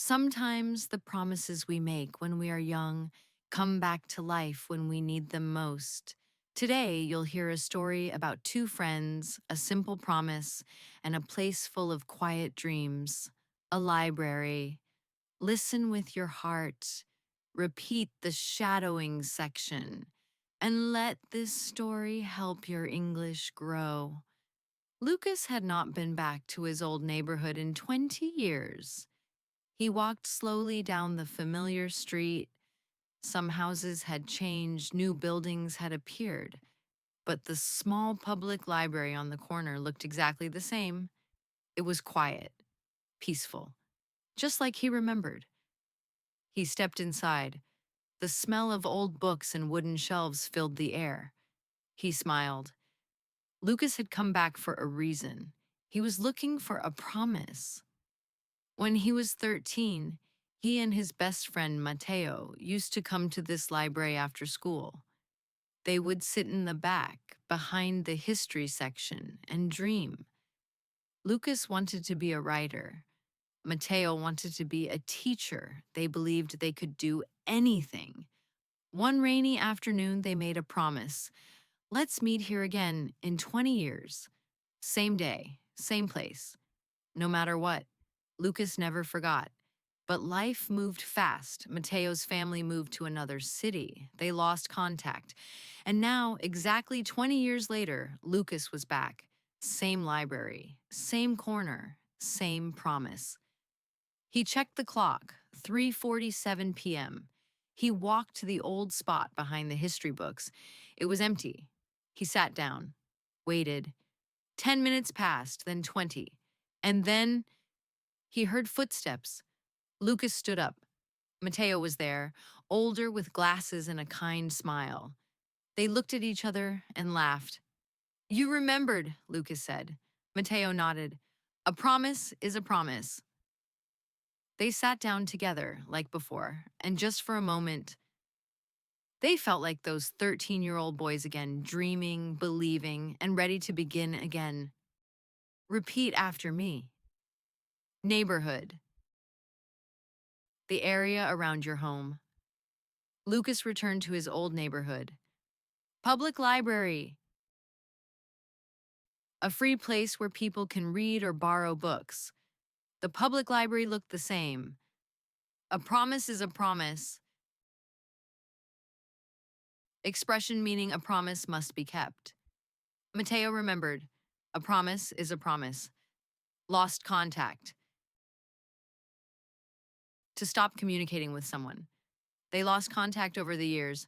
Sometimes the promises we make when we are young come back to life when we need them most. Today, you'll hear a story about two friends, a simple promise, and a place full of quiet dreams, a library. Listen with your heart. Repeat the shadowing section. And let this story help your English grow. Lucas had not been back to his old neighborhood in 20 years. He walked slowly down the familiar street. Some houses had changed, new buildings had appeared, but the small public library on the corner looked exactly the same. It was quiet, peaceful, just like he remembered. He stepped inside. The smell of old books and wooden shelves filled the air. He smiled. Lucas had come back for a reason. He was looking for a promise. When he was 13, he and his best friend Mateo used to come to this library after school. They would sit in the back, behind the history section, and dream. Lucas wanted to be a writer. Mateo wanted to be a teacher. They believed they could do anything. One rainy afternoon, they made a promise. Let's meet here again in 20 years. Same day, same place. No matter what. Lucas never forgot. But life moved fast. Mateo's family moved to another city. They lost contact. And now, exactly 20 years later, Lucas was back. Same library, same corner, same promise. He checked the clock, 3:47 p.m. He walked to the old spot behind the history books. It was empty. He sat down, waited. 10 minutes passed, then 20. And then he heard footsteps. Lucas stood up. Mateo was there, older with glasses and a kind smile. They looked at each other and laughed. You remembered, Lucas said. Mateo nodded. A promise is a promise. They sat down together, like before, and just for a moment, they felt like those 13-year-old boys again, dreaming, believing, and ready to begin again. Repeat after me. Neighborhood. The area around your home. Lucas returned to his old neighborhood. Public library. A free place where people can read or borrow books. The public library looked the same. A promise is a promise. Expression meaning a promise must be kept. Mateo remembered. A promise is a promise. Lost contact. To stop communicating with someone. They lost contact over the years.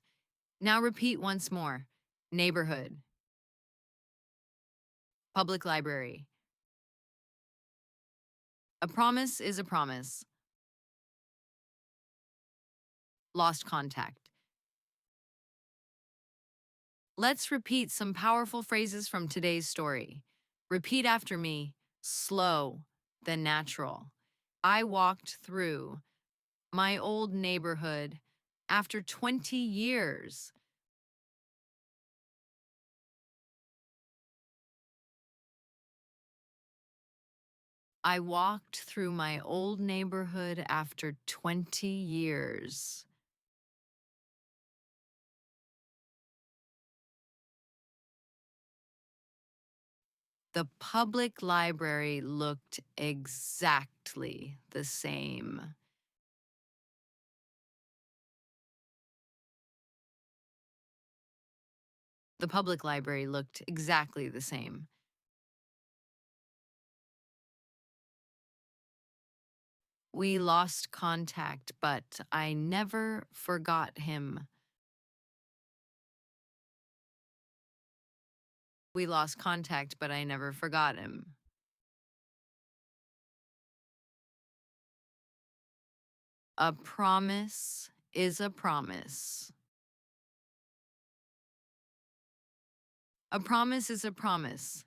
Now repeat once more. Neighborhood. Public library. A promise is a promise. Lost contact. Let's repeat some powerful phrases from today's story. Repeat after me, slow, then natural. I walked through my old neighborhood after 20 years. I walked through my old neighborhood after 20 years. The public library looked exactly the same. The public library looked exactly the same. We lost contact, but I never forgot him. We lost contact, but I never forgot him. A promise is a promise. A promise is a promise.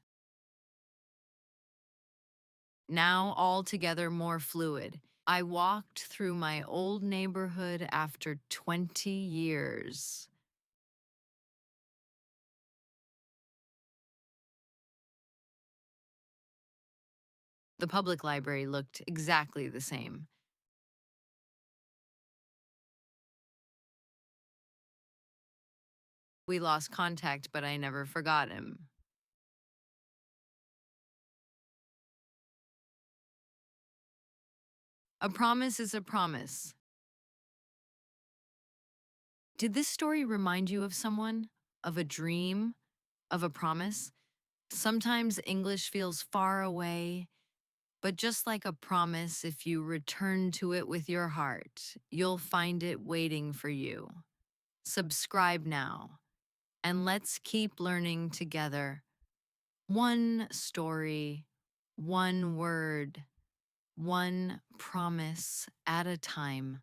Now altogether more fluid. I walked through my old neighborhood after 20 years. The public library looked exactly the same. We lost contact, but I never forgot him. A promise is a promise. Did this story remind you of someone? Of a dream? Of a promise? Sometimes English feels far away, but just like a promise, if you return to it with your heart, you'll find it waiting for you. Subscribe now, and let's keep learning together. One story, one word, one promise at a time.